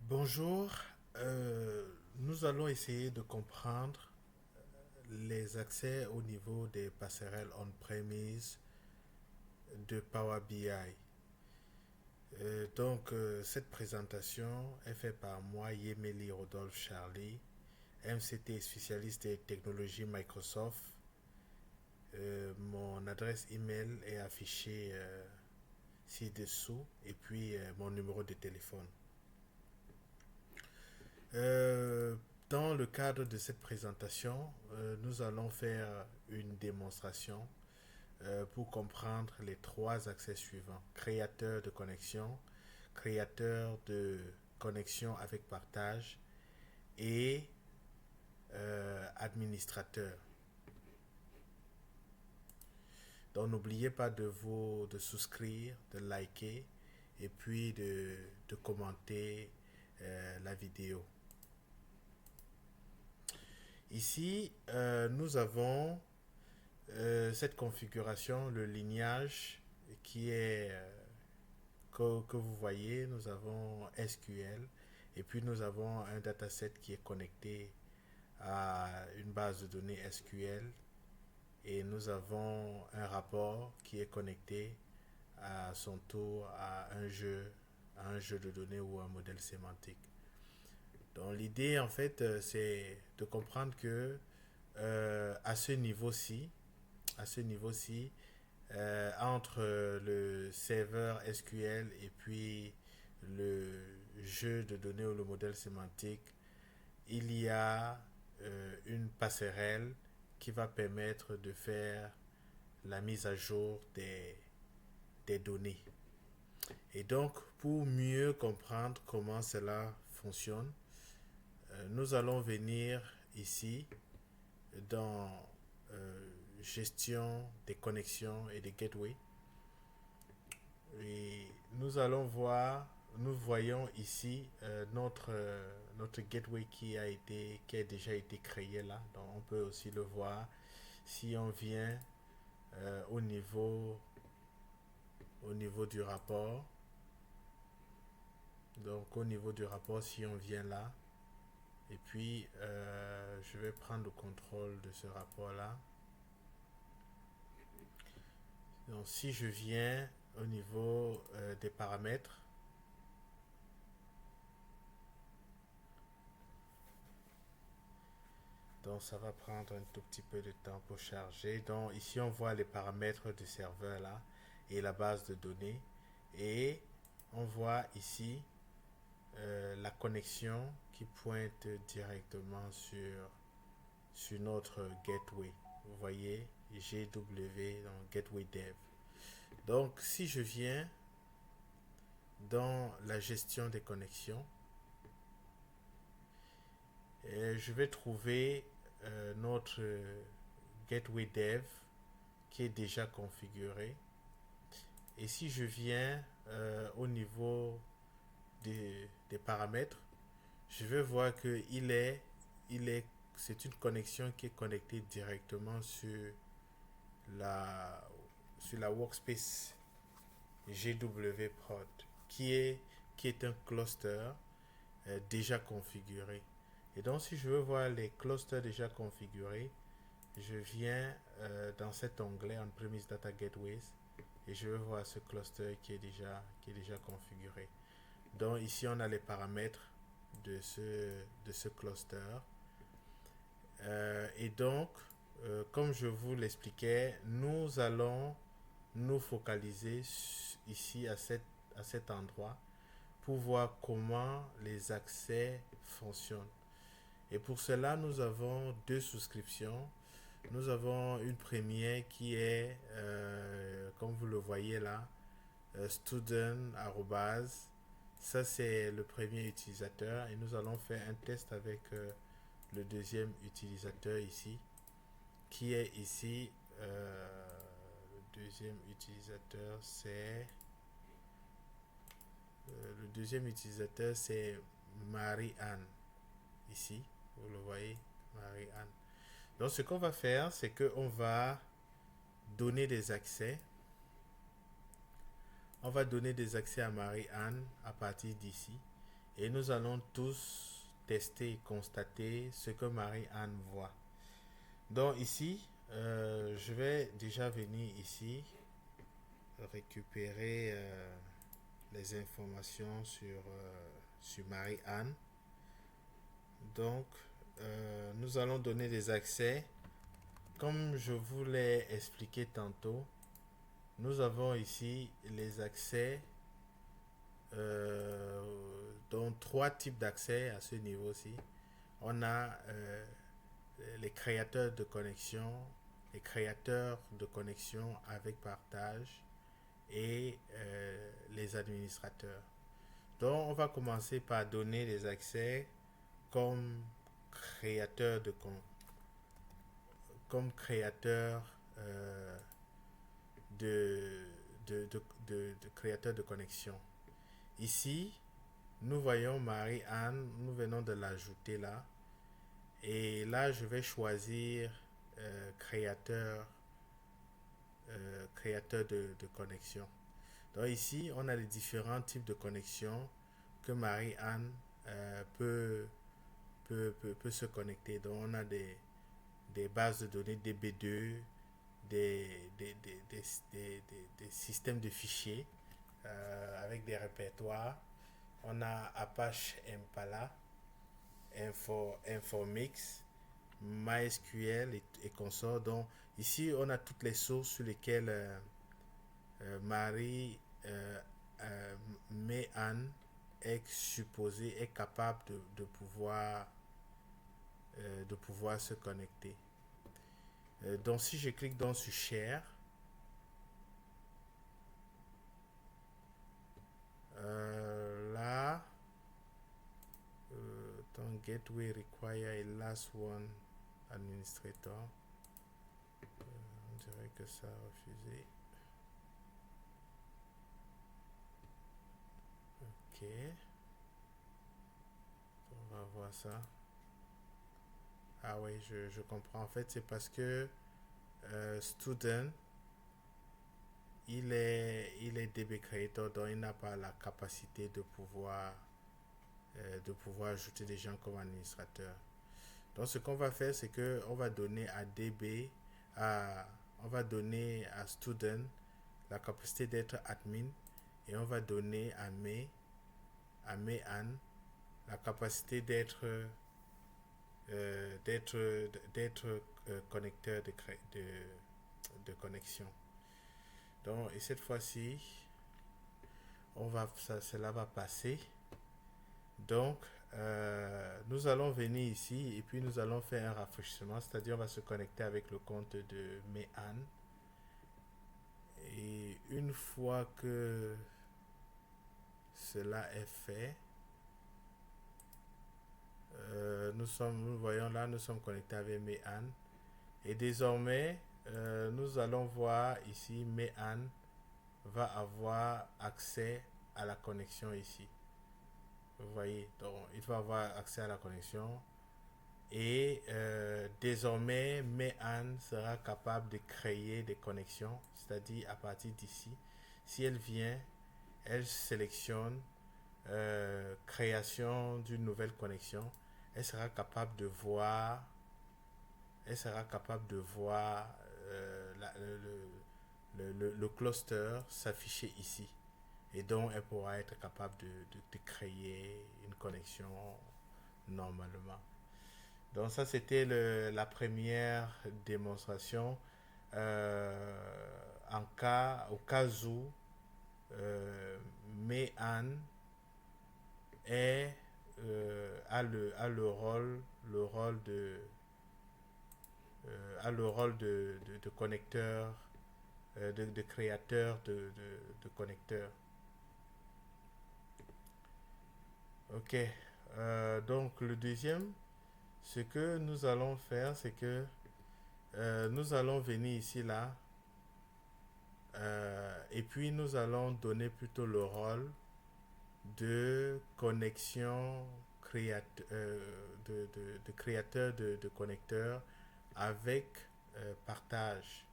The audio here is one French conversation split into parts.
Bonjour, nous allons essayer de comprendre les accès au niveau des passerelles on-premise de Power BI. Cette présentation est faite par moi, Yemeli Rodolphe Charlie, MCT spécialiste des technologies Microsoft. Mon adresse email est affichée ci-dessous et puis mon numéro de téléphone. Euh, Dans le cadre de cette présentation, nous allons faire une démonstration pour comprendre les trois accès suivants. Créateur de connexion, créateur de connexion avec partage et administrateur. Donc n'oubliez pas de souscrire, de liker et puis de commenter la vidéo. Ici, nous avons cette configuration, le lignage qui est que vous voyez, nous avons SQL et puis nous avons un dataset qui est connecté à une base de données SQL et nous avons un rapport qui est connecté à son tour à un jeu de données ou un modèle sémantique. Donc l'idée en fait c'est de comprendre que à ce niveau-ci, entre le serveur SQL et puis le jeu de données ou le modèle sémantique, il y a une passerelle qui va permettre de faire la mise à jour des données. Et donc, pour mieux comprendre comment cela fonctionne, nous allons venir ici dans gestion des connexions et des gateways. Et nous voyons ici notre gateway qui a déjà été créé là. Donc on peut aussi le voir si on vient euh, au niveau, au niveau du rapport. Donc au niveau du rapport, si on vient là, et puis je vais prendre le contrôle de ce rapport là. Donc si je viens au niveau des paramètres, donc ça va prendre un tout petit peu de temps pour charger. Donc ici on voit les paramètres du serveur là et la base de données. Et on voit ici la connexion qui pointe directement sur notre gateway. Vous voyez GW, donc Gateway Dev. Donc si je viens dans la gestion des connexions, je vais trouver notre Gateway Dev qui est déjà configuré. Et si je viens au niveau des paramètres, je vais voir que c'est une connexion qui est connectée directement la, sur la workspace GW Prod, qui est un cluster déjà configuré. Et donc, si je veux voir les clusters déjà configurés, je viens dans cet onglet On-Premise Data Gateways et je vais voir ce cluster qui est déjà configuré. Donc, ici, on a les paramètres de ce cluster. Et donc, comme je vous l'expliquais, nous allons nous focaliser ici à cet endroit pour voir comment les accès fonctionnent. Et pour cela, nous avons deux souscriptions. Nous avons une première qui est, comme vous le voyez là, student arrobase. Ça, c'est le premier utilisateur. Et nous allons faire un test avec le deuxième utilisateur ici, qui est ici. Le deuxième utilisateur, c'est Marie-Anne. Ici, vous le voyez, Marie-Anne. Donc, ce qu'on va faire, c'est qu'on va donner des accès. On va donner des accès à Marie-Anne à partir d'ici. et nous allons tous tester et constater ce que Marie-Anne voit. Donc ici, je vais déjà venir ici récupérer les informations sur Marie-Anne. Donc, nous allons donner des accès. Comme je vous l'ai expliqué tantôt, nous avons ici les accès, dont trois types d'accès à ce niveau-ci. On a les créateurs de connexion, les créateurs de connexion avec partage et les administrateurs. Donc, on va commencer par donner les accès comme créateur comme créateur de, de créateur de connexion. Ici, nous voyons Marie-Anne, nous venons de l'ajouter là. Et là, je vais choisir créateur, créateur de connexion. Donc ici, on a les différents types de connexions que Marie-Anne peut se connecter. Donc on a des bases de données DB2, des systèmes de fichiers avec des répertoires. On a Apache Impala, Informix, MySQL et consorts. Donc ici, on a toutes les sources sur lesquelles Marie Anne est supposée, est capable de pouvoir se connecter. Donc si je clique dans sur Share, là, dans Gateway require a last one administrator. On dirait que ça a refusé. Ok. On va voir ça. Ah oui, je comprends. En fait, c'est parce que student, il est DB creator, donc il n'a pas la capacité de pouvoir ajouter des gens comme administrateur. Donc ce qu'on va faire, c'est que on va donner à DB, on va donner à student la capacité d'être admin et on va donner à Anne la capacité d'être connecteur de connexion. Donc, et cette fois-ci, cela va passer. Donc, nous allons venir ici et puis nous allons faire un rafraîchissement, c'est-à-dire on va se connecter avec le compte de Anne. Et une fois que cela est fait, nous voyons là, nous sommes connectés avec Anne. Et désormais, nous allons voir ici, Anne va avoir accès à la connexion ici. Vous voyez, donc il va avoir accès à la connexion. Et désormais, Anne sera capable de créer des connexions, c'est-à-dire à partir d'ici. Si elle vient, elle sélectionne création d'une nouvelle connexion. Elle sera capable de voir le cluster s'afficher ici. Et donc, elle pourra être capable de créer une connexion normalement. Donc, ça, c'était la première démonstration. Au cas où Anne a le rôle de connecteur, de créateur de connecteurs. Ok. Donc le deuxième, ce que nous allons faire, c'est que nous allons venir ici là et puis nous allons donner plutôt le rôle de connexion de créateur de connecteurs avec partage.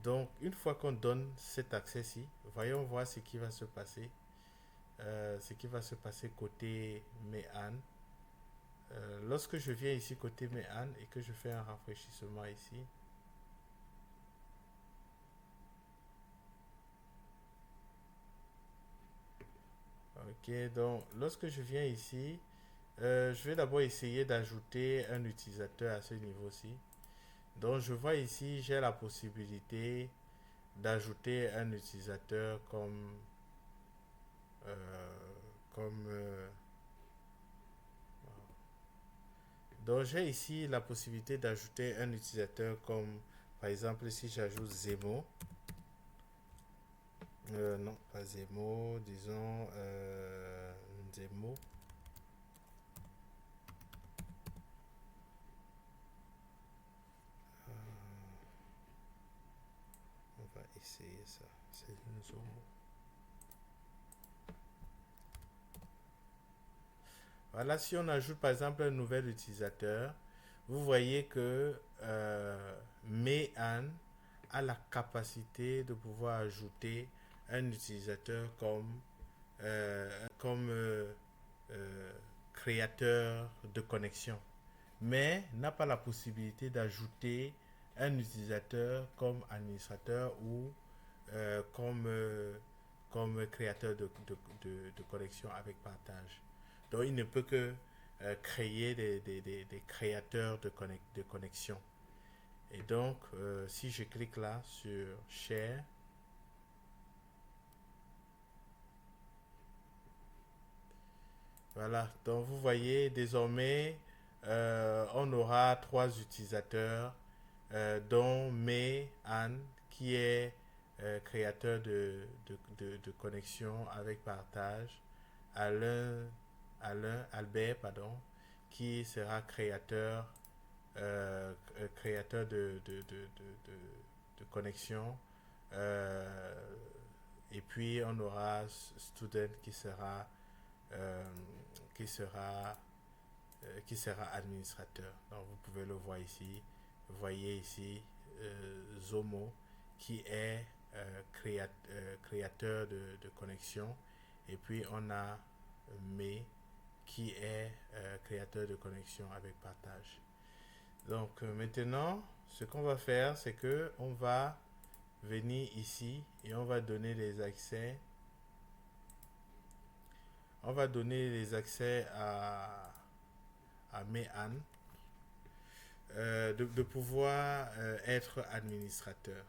Donc une fois qu'on donne cet accès-ci, voyons voir ce qui va se passer. ce qui va se passer côté Mehan. Lorsque je viens ici côté Mehan et que je fais un rafraîchissement ici, ok, donc lorsque je viens ici, je vais d'abord essayer d'ajouter un utilisateur à ce niveau-ci. Donc je vois ici, j'ai la possibilité d'ajouter un utilisateur comme donc j'ai ici la possibilité d'ajouter un utilisateur comme par exemple si j'ajoute Zemo. Non, pas Zemo, disons Zemo. On va essayer ça. C'est une Zomo. Voilà, si on ajoute par exemple un nouvel utilisateur, vous voyez que Mehan a la capacité de pouvoir ajouter un utilisateur comme créateur de connexion, mais n'a pas la possibilité d'ajouter un utilisateur comme administrateur ou comme créateur de connexion avec partage. Donc il ne peut que créer des créateurs de connexion. Et donc, si je clique là sur Share, voilà. Donc, vous voyez, désormais, on aura trois utilisateurs, dont May Anne, qui est créateur de connexion avec partage, Alain, Albert, pardon, qui sera créateur de connexion. Et puis on aura Student euh, qui sera, qui sera administrateur. Donc vous pouvez le voir ici. Vous voyez ici Zomo qui est créateur de connexion. Et puis on a Me qui est créateur de connexion avec partage. Donc maintenant, ce qu'on va faire, c'est que on va venir ici et on va donner les accès. On va donner les accès à Mehan de pouvoir être administrateur.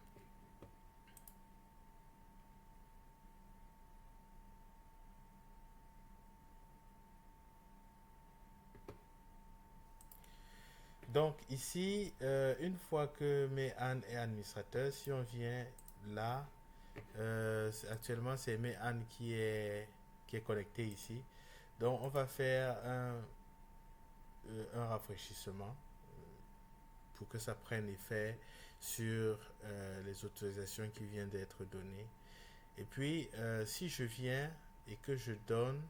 Donc ici, une fois que Mehan est administrateur, si on vient là, actuellement c'est Mehan qui est connecté ici. Donc on va faire un rafraîchissement pour que ça prenne effet sur les autorisations qui viennent d'être données. Et puis, si je viens et que je donne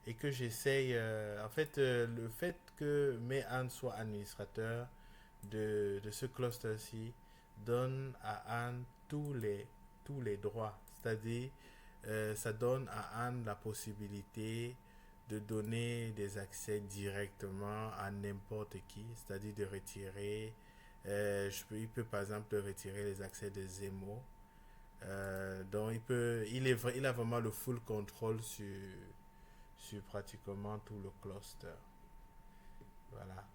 et que j'essaye, en fait, le fait que Mehan soit administrateur de ce cluster-ci donne à Anne tous les droits. C'est-à-dire, ça donne à Anne la possibilité de donner des accès directement à n'importe qui, c'est-à-dire de retirer, il peut par exemple retirer les accès de Zemo. Donc il a vraiment le full control sur pratiquement tout le cluster. Voilà.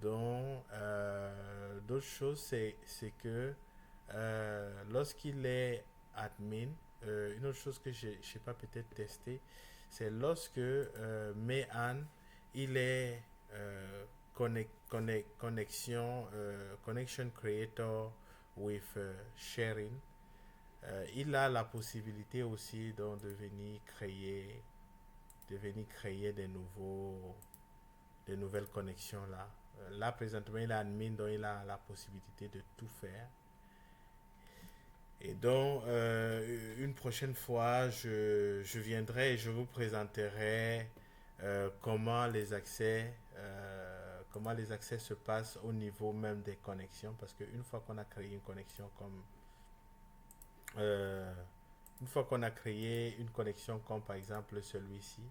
Donc, d'autres choses, c'est que lorsqu'il est admin, une autre chose que je ne sais pas peut-être tester, c'est lorsque Mehan, il est connection creator with sharing. Il a la possibilité aussi donc de venir créer des nouvelles connexions là. Là présentement il est admin donc il a la possibilité de tout faire. Et donc, une prochaine fois, je viendrai et je vous présenterai comment les accès se passent au niveau même des connexions. Parce qu'une fois qu'on a créé une connexion comme, euh, Une fois qu'on a créé une connexion comme par exemple celui-ci,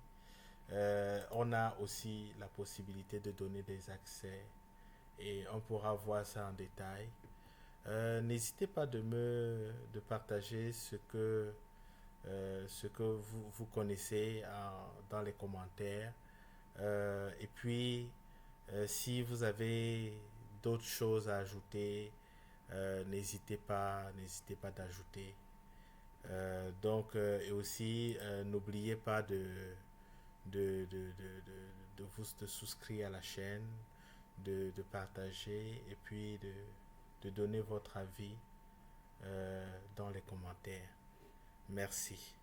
on a aussi la possibilité de donner des accès et on pourra voir ça en détail. N'hésitez pas de partager ce que vous connaissez dans les commentaires. Et puis, si vous avez d'autres choses à ajouter, n'hésitez pas d'ajouter. Et aussi, n'oubliez pas de souscrire à la chaîne, de partager et puis de donner votre avis dans les commentaires. Merci.